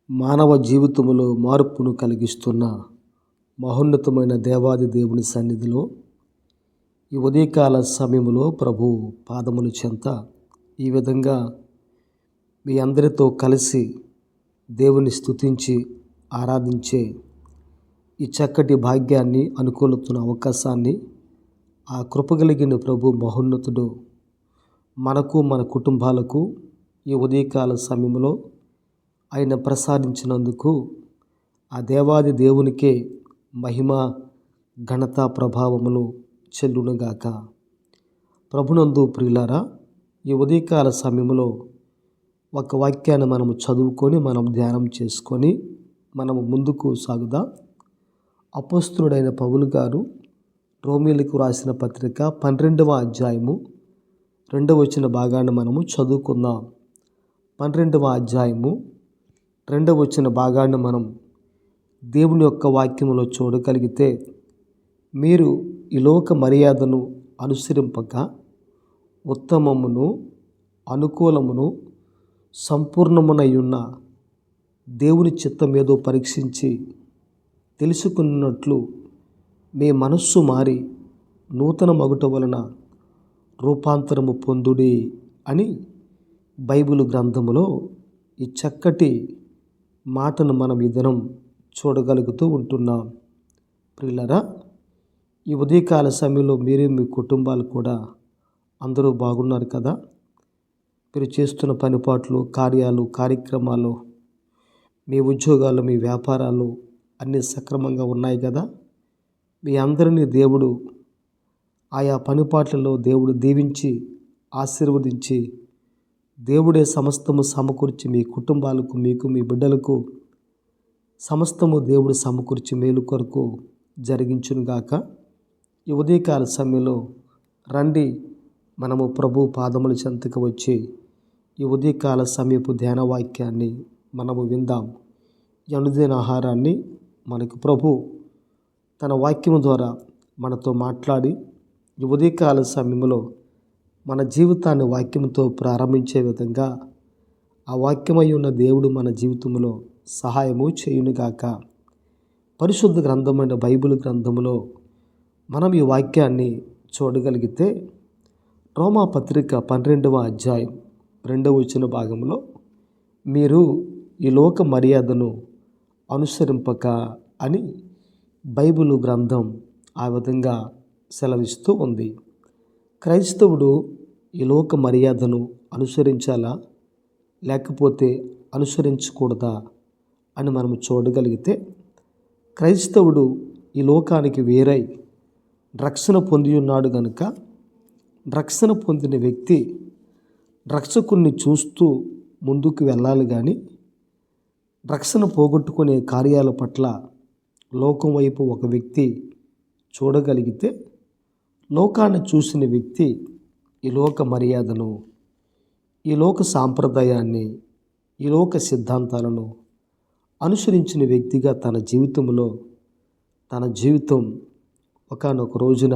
మానవ జీవితములో మార్పును కలిగిస్తున్న మహోన్నతమైన దేవాది దేవుని సన్నిధిలో ఈ ఉదయకాల సమయంలో ప్రభు పాదముల చెంత ఈ విధంగా మీ అందరితో కలిసి దేవుని స్తుతించి ఆరాధించే ఈ చక్కటి భాగ్యాన్ని అనుకూలతున్న అవకాశాన్ని ఆ కృపగలిగిన ప్రభు మహోన్నతుడు మనకు మన కుటుంబాలకు ఈ ఉదయకాల సమయంలో ఆయన ప్రసాదించినందుకు ఆ దేవాది దేవునికే మహిమ ఘనత ప్రభావములు చెల్లునుగాక. ప్రభునందు ప్రియులారా, ఈ ఉదయకాల సమయంలో ఒక వాక్యాన్ని మనము చదువుకొని మనం ధ్యానం చేసుకొని మనము ముందుకు సాగుదాం. అపోస్తలుడైన పౌలు గారు రోమీయులకు రాసిన పత్రిక 12వ అధ్యాయము 2వ వచన భాగాన్ని మనము చదువుకుందాం. 12వ అధ్యాయము 2వ వచన భాగాన్ని మనం దేవుని యొక్క వాక్యములో చూడగలిగితే, మీరు ఈ లోక మర్యాదను అనుసరింపక ఉత్తమమును అనుకూలమును సంపూర్ణమునయున్న దేవుని చిత్తమేదో పరీక్షించి తెలుసుకున్నట్లు మీ మనస్సు మారి నూతన మగుట వలన రూపాంతరము పొందుడి అని బైబిల్ గ్రంథములో ఈ చక్కటి మాటను మనం ఈ దినం చూడగలుగుతూ ఉంటున్నాం. ప్రియులారా, ఈ ఉదయకాల సమయంలో మీరు మీ కుటుంబాలు కూడా అందరూ బాగున్నారు కదా? మీరు చేస్తున్న పనిపాట్లు, కార్యాలు, కార్యక్రమాలు, మీ ఉద్యోగాలు, మీ వ్యాపారాలు అన్నీ సక్రమంగా ఉన్నాయి కదా? మీ అందరినీ దేవుడు ఆయా పనిపాట్లలో దేవుడు దీవించి ఆశీర్వదించి దేవుడే సమస్తము సమకూర్చి మీ కుటుంబాలకు, మీకు, మీ బిడ్డలకు సమస్తము దేవుడు సమకూర్చి మేలు కొరకు జరిగించునుగాక. ఈ ఉదయకాల సమయంలో రండి, మనము ప్రభు పాదముల చెంతకు వచ్చి ఈ ఉదయకాల సమయపు ధ్యాన వాక్యాన్ని మనము విందాం. ఈ అనుదిన ఆహారాన్ని మనకు ప్రభు తన వాక్యము ద్వారా మనతో మాట్లాడి ఈ ఉదయకాల సమయంలో మన జీవితాన్ని వాక్యంతో ప్రారంభించే విధంగా ఆ వాక్యమై ఉన్న దేవుడు మన జీవితంలో సహాయము చేయునుగాక. పరిశుద్ధ గ్రంథమైన బైబిల్ గ్రంథములో మనం ఈ వాక్యాన్ని చూడగలిగితే, రోమా పత్రిక 12వ అధ్యాయం 2వ వచన భాగంలో మీరు ఈ లోక మర్యాదను అనుసరింపక అని బైబిల్ గ్రంథం ఆ విధంగా సెలవిస్తూ ఉంది. క్రైస్తవుడు ఈ లోక మర్యాదను అనుసరించాలా లేకపోతే అనుసరించకూడదా అని మనము చూడగలిగితే, క్రైస్తవుడు ఈ లోకానికి వేరై రక్షణ పొంది ఉన్నాడు గనుక, రక్షణ పొందిన వ్యక్తి రక్షకుణ్ణి చూస్తూ ముందుకు వెళ్ళాలి. కానీ రక్షణ పోగొట్టుకునే కార్యాల పట్ల లోకం వైపు ఒక వ్యక్తి చూడగలిగితే, లోకాన్ని చూసిన వ్యక్తి ఈ లోక మర్యాదను, ఈ లోక సాంప్రదాయాన్ని, ఈ లోక సిద్ధాంతాలను అనుసరించిన వ్యక్తిగా తన జీవితం ఒకానొక రోజున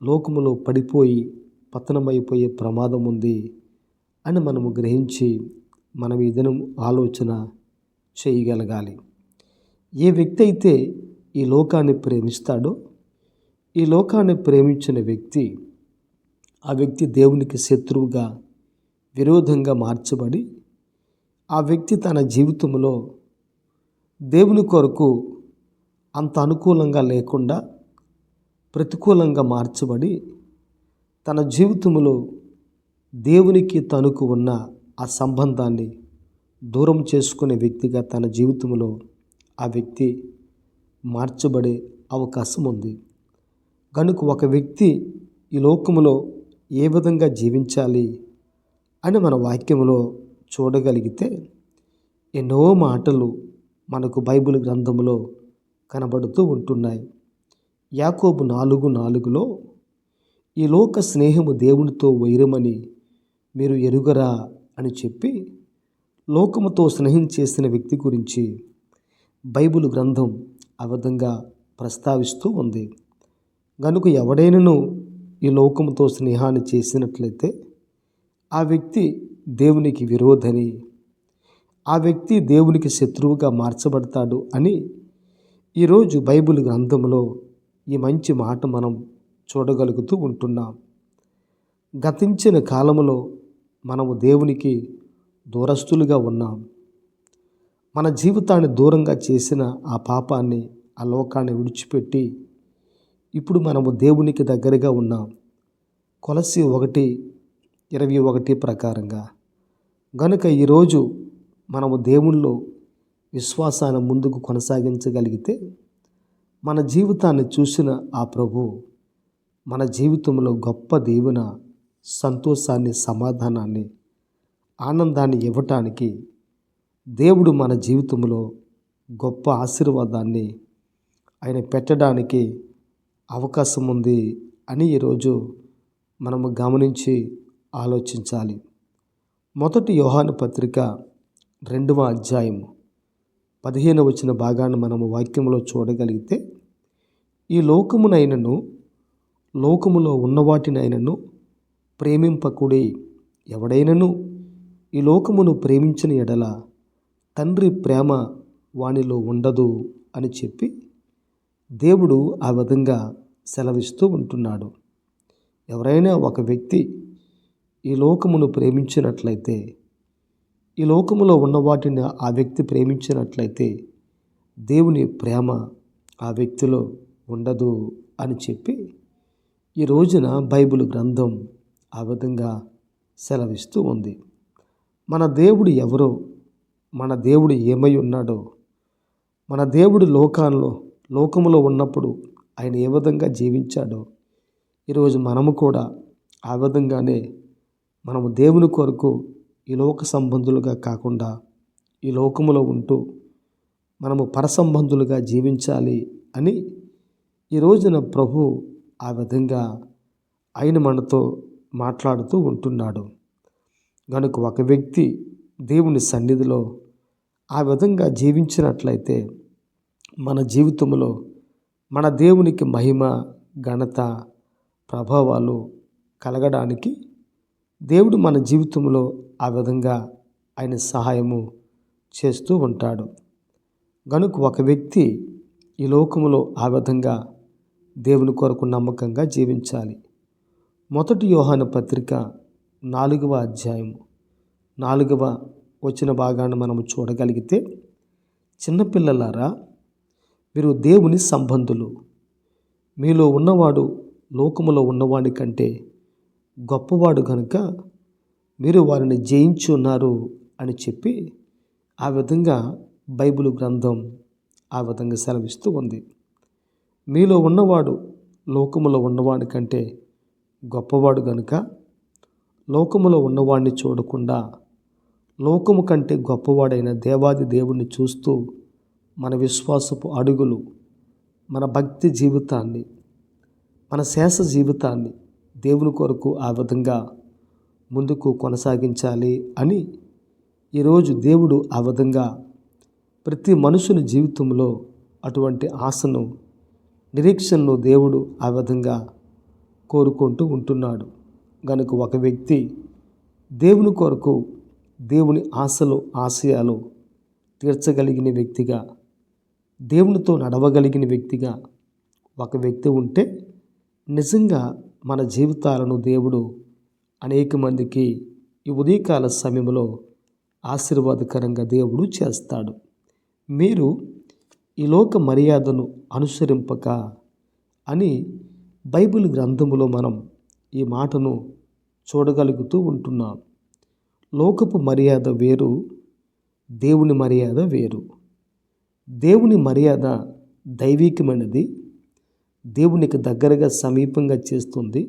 లోకములో పడిపోయి పతనమైపోయే ప్రమాదం ఉంది అని మనము గ్రహించి మనం ఈ దినం ఆలోచన చేయగలగాలి. ఏ వ్యక్తి అయితే ఈ లోకాన్ని ప్రేమిస్తాడో, ఈ లోకాన్ని ప్రేమించిన వ్యక్తి ఆ వ్యక్తి దేవునికి శత్రువుగా, విరోధంగా మార్చబడి ఆ వ్యక్తి తన జీవితంలో దేవుని కొరకు అంత అనుకూలంగా లేకుండా ప్రతికూలంగా మార్చబడి తన జీవితంలో దేవునికి తనకు ఉన్న ఆ సంబంధాన్ని దూరం చేసుకునే వ్యక్తిగా తన జీవితంలో ఆ వ్యక్తి మార్చబడే అవకాశం ఉంది. కనుక ఒక వ్యక్తి ఈ లోకములో ఏ విధంగా జీవించాలి అని మన వాక్యములో చూడగలిగితే, ఎన్నో మాటలు మనకు బైబిల్ గ్రంథములో కనబడుతూ ఉంటున్నాయి. యాకోబు 4:4లో ఈ లోక స్నేహము దేవునితో వైరమని మీరు ఎరుగరా అని చెప్పి లోకముతో స్నేహం చేసిన వ్యక్తి గురించి బైబిల్ గ్రంథం ఆ విధంగా ప్రస్తావిస్తూ ఉంది. కనుక ఎవడైనను ఈ లోకముతో స్నేహాన్ని చేసినట్లయితే ఆ వ్యక్తి దేవునికి విరోధని, ఆ వ్యక్తి దేవునికి శత్రువుగా మార్చబడతాడు అని ఈరోజు బైబిల్ గ్రంథంలో ఈ మంచి మాట మనం చూడగలుగుతూ ఉంటున్నాం. గతించిన కాలంలో మనము దేవునికి దూరస్తులుగా ఉన్నాం. మన జీవితాన్ని దూరంగా చేసిన ఆ పాపాన్ని, ఆ లోకాన్ని విడిచిపెట్టి ఇప్పుడు మనము దేవునికి దగ్గరగా ఉన్నాం. కొలస్సీ 1:21 ప్రకారంగా. గనుక ఈరోజు మనము దేవునిలో విశ్వాసాన్ని ముందుకు కొనసాగించగలిగితే మన జీవితాన్ని చూసిన ఆ ప్రభు మన జీవితంలో గొప్ప దీవెన, సంతోషాన్ని, సమాధానాన్ని, ఆనందాన్ని ఇవ్వటానికి దేవుడు మన జీవితంలో గొప్ప ఆశీర్వాదాన్ని ఆయన పెట్టడానికి అవకాశం ఉంది అని ఈరోజు మనము గమనించి ఆలోచించాలి. మొదటి యోహాను పత్రిక 2వ అధ్యాయము 15 భాగాన్ని మనము వాక్యంలో చూడగలిగితే, ఈ లోకమునైనను లోకములో ఉన్నవాటినైనను ప్రేమింపకుడి. ఎవడైనను ఈ లోకమును ప్రేమించిన ఎడల తండ్రి ప్రేమ వానిలో ఉండదు అని చెప్పి దేవుడు ఆ విధంగా సెలవిస్తూ ఉంటున్నాడు. ఎవరైనా ఒక వ్యక్తి ఈ లోకమును ప్రేమించినట్లయితే, ఈ లోకములో ఉన్న వాటిని ఆ వ్యక్తి ప్రేమించినట్లయితే దేవుని ప్రేమ ఆ వ్యక్తిలో ఉండదు అని చెప్పి ఈ రోజున బైబిల్ గ్రంథం ఆ విధంగా సెలవిస్తూ ఉంది. మన దేవుడు ఎవరో, మన దేవుడు ఏమై ఉన్నాడో, మన దేవుడు లోకములో ఉన్నప్పుడు ఆయన ఏ విధంగా జీవించాడో ఈరోజు మనము కూడా ఆ విధంగానే మనము దేవుని కొరకు ఈ లోక సంబంధులుగా కాకుండా ఈ లోకములో ఉంటూ మనము పరసంబంధులుగా జీవించాలి అని ఈ రోజున ప్రభు ఆ విధంగా ఆయన మనతో మాట్లాడుతూ ఉంటున్నాడు. కనుక ఒక వ్యక్తి దేవుని సన్నిధిలో ఆ విధంగా జీవించినట్లయితే మన జీవితంలో మన దేవునికి మహిమ, ఘనత, ప్రభావాలు కలగడానికి దేవుడు మన జీవితంలో ఆ విధంగా ఆయన సహాయము చేస్తూ ఉంటాడు. కనుక ఒక వ్యక్తి ఈ లోకములో ఆ విధంగా దేవుని కొరకు నమ్మకంగా జీవించాలి. మొదటి యోహాను పత్రిక 4వ అధ్యాయము 4వ భాగాన్ని మనము చూడగలిగితే, చిన్నపిల్లలారా మీరు దేవుని సంబంధులు, మీలో ఉన్నవాడు లోకములో ఉన్నవాడి కంటే గొప్పవాడు కనుక మీరు వారిని జయించి ఉన్నారు అని చెప్పి ఆ విధంగా బైబిల్ గ్రంథం ఆ విధంగా సెలవిస్తూ ఉంది. మీలో ఉన్నవాడు లోకములో ఉన్నవాడి కంటే గొప్పవాడు కనుక లోకములో ఉన్నవాడిని చూడకుండా లోకము కంటే గొప్పవాడైన దేవాది దేవుణ్ణి చూస్తూ మన విశ్వాసపు అడుగులు, మన భక్తి జీవితాన్ని, మన శేష జీవితాన్ని దేవుని కొరకు ఆ విధంగా ముందుకు కొనసాగించాలి అని ఈరోజు దేవుడు ఆ విధంగా ప్రతి మనుషుని జీవితంలో అటువంటి ఆశను, నిరీక్షణను దేవుడు ఆ విధంగా కోరుకుంటూ ఉంటున్నాడు. కనుక ఒక వ్యక్తి దేవుని కొరకు దేవుని ఆశలు, ఆశయాలు తీర్చగలిగిన వ్యక్తిగా, దేవునితో నడవగలిగిన వ్యక్తిగా ఒక వ్యక్తి ఉంటే నిజంగా మన జీవితాలను దేవుడు అనేక మందికి ఈ ఉదయకాల సమయంలో ఆశీర్వాదకరంగా దేవుడు చేస్తాడు. మీరు ఈ లోక మర్యాదను అనుసరింపక అని బైబిల్ గ్రంథములో మనం ఈ మాటను చూడగలుగుతూ ఉంటున్నాం. లోకపు మర్యాద వేరు, దేవుని మర్యాద వేరు. దేవుని మర్యాద దైవికమైనది, దేవునికి దగ్గరగా సమీపంగా చేస్తుంది.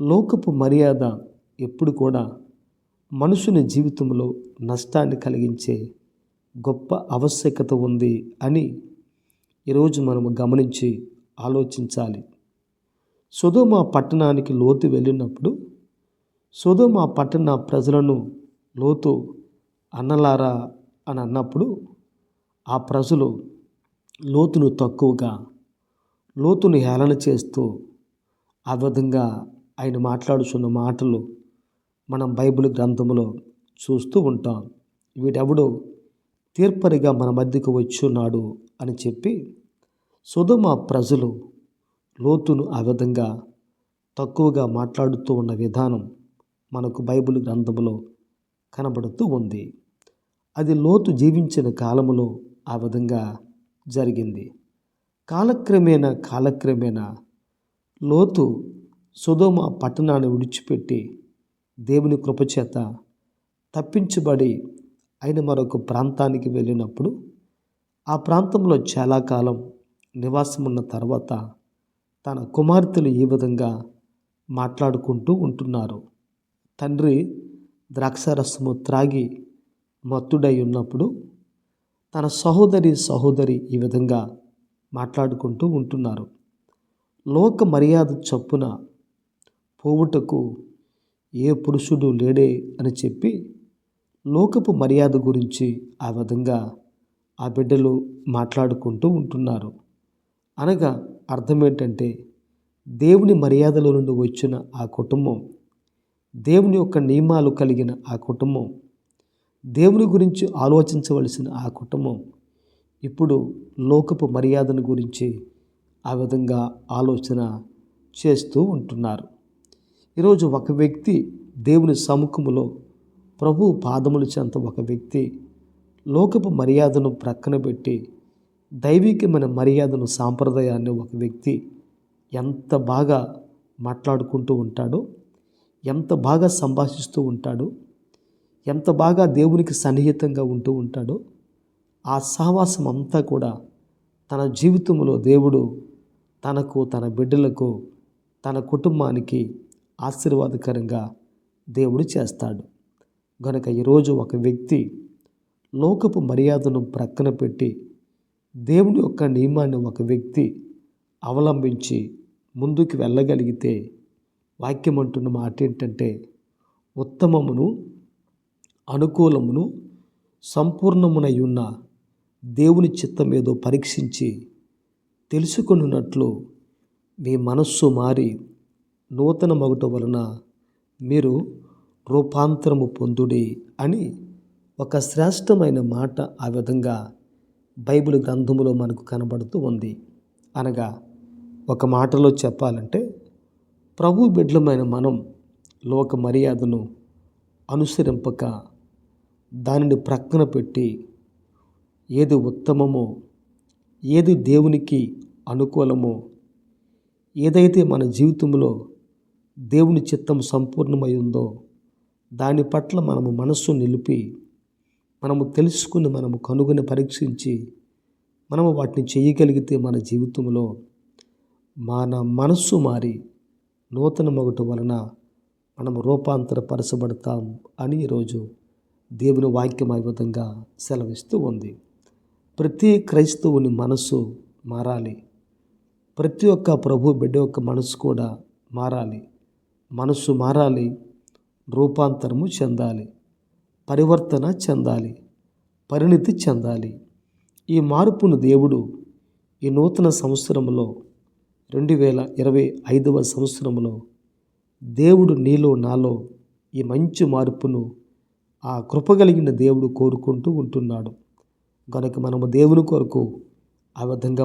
లోకపు మర్యాద ఎప్పుడు కూడా మనుషుని జీవితంలో నష్టాన్ని కలిగించే గొప్ప ఆవశ్యకత ఉంది అని ఈరోజు మనము గమనించి ఆలోచించాలి. సొదొమ పట్టణానికి లోతు వెళ్ళినప్పుడు సొదొమ పట్టణ ప్రజలను లోతు అన్నలారా అని అన్నప్పుడు ఆ ప్రజలు లోతును తక్కువగా, లోతును హేళన చేస్తూ ఆ విధంగా ఆయన మాట్లాడుతున్న మాటలు మనం బైబిల్ గ్రంథంలో చూస్తూ ఉంటాం. వీడెవడో తీర్పరిగా మన మధ్యకు వచ్చున్నాడు అని చెప్పి సొదొమ ప్రజలు లోతును ఆ విధంగా తక్కువగా మాట్లాడుతూ ఉన్న విధానం మనకు బైబిల్ గ్రంథంలో కనబడుతూ ఉంది. అది లోతు జీవించిన కాలములో ఆ విధంగా జరిగింది. కాలక్రమేణా లోతు సొదొమ పట్టణాన్ని విడిచిపెట్టి దేవుని కృపచేత తప్పించబడి ఆయన మరొక ప్రాంతానికి వెళ్ళినప్పుడు ఆ ప్రాంతంలో చాలా కాలం నివాసం ఉన్న తర్వాత తన కుమార్తెలు ఈ విధంగా మాట్లాడుకుంటూ ఉంటున్నారు. తండ్రి ద్రాక్షారసము త్రాగి మత్తుడై ఉన్నప్పుడు తన సహోదరి ఈ విధంగా మాట్లాడుకుంటూ ఉంటున్నారు. లోక మర్యాద చొప్పున పోవుటకు ఏ పురుషుడు లేడే అని చెప్పి లోకపు మర్యాద గురించి ఆ విధంగా ఆ బిడ్డలు మాట్లాడుకుంటూ ఉంటున్నారు. అనగా అర్థం ఏంటంటే దేవుని మర్యాదలో నుండి వచ్చిన ఆ కుటుంబం, దేవుని యొక్క నియమాలు కలిగిన ఆ కుటుంబం, దేవుని గురించి ఆలోచించవలసిన ఆ కుటుంబం ఇప్పుడు లోకపు మర్యాదను గురించి ఆ విధంగా ఆలోచన చేస్తూ ఉంటున్నారు. ఈరోజు ఒక వ్యక్తి దేవుని సముఖములో ప్రభు పాదముల చెంత ఒక వ్యక్తి లోకపు మర్యాదను ప్రక్కన పెట్టి దైవికమైన మర్యాదను, సాంప్రదాయాన్ని ఒక వ్యక్తి ఎంత బాగా మాట్లాడుకుంటూ ఉంటాడో, ఎంత బాగా సంభాషిస్తూ ఉంటాడో, ఎంత బాగా దేవునికి సన్నిహితంగా ఉంటూ ఉంటాడో, ఆ సహవాసం అంతా కూడా తన జీవితంలో దేవుడు తనకు, తన బిడ్డలకు, తన కుటుంబానికి ఆశీర్వాదకరంగా దేవుడు చేస్తాడు. గనుక ఈరోజు ఒక వ్యక్తి లోకపు మర్యాదను ప్రక్కన పెట్టి దేవుని యొక్క నియమాన్ని ఒక వ్యక్తి అవలంబించి ముందుకు వెళ్ళగలిగితే వాక్యం అంటున్న మాట ఏంటంటే ఉత్తమమును అనుకూలమును సంపూర్ణమునై ఉన్న దేవుని చిత్తం ఏదో పరీక్షించి తెలుసుకొనున్నట్లు మీ మనస్సు మారి నూతన మగుట వలన మీరు రూపాంతరము పొందుడి అని ఒక శ్రేష్టమైన మాట ఆ విధంగా బైబిల్ గ్రంథములో మనకు కనబడుతూ ఉంది. అనగా ఒక మాటలో చెప్పాలంటే ప్రభు బిడ్డలమైన మనం లోక మర్యాదను అనుసరింపక దానిని ప్రక్కన పెట్టి ఏది ఉత్తమమో, ఏది దేవునికి అనుకూలమో, ఏదైతే మన జీవితంలో దేవుని చిత్తం సంపూర్ణమై ఉందో దాని పట్ల మనము మనస్సు నిలిపి మనము తెలుసుకుని, మనము కనుగొని పరీక్షించి మనము వాటిని చేయగలిగితే మన జీవితంలో మన మనస్సు మారి నూతన మగుట వలన మనము రూపాంతరపరచబడతాం అని ఈరోజు దేవుని వాక్యం ఆ విధంగా సెలవిస్తూ ఉంది. ప్రతి క్రైస్తవుని మనస్సు మారాలి. ప్రతి ఒక్క ప్రభు బిడ్డ యొక్క మనస్సు కూడా మారాలి. మనస్సు మారాలి, రూపాంతరము చెందాలి, పరివర్తన చెందాలి, పరిణితి చెందాలి. ఈ మార్పును దేవుడు ఈ నూతన సంవత్సరంలో 2025వ సంవత్సరంలో దేవుడు నీలో నాలో ఈ మంచి మార్పును ఆ కృపగలిగిన దేవుడు కోరుకుంటూ ఉంటున్నాడు. కనుక మనము దేవుని కొరకు ఆ విధంగా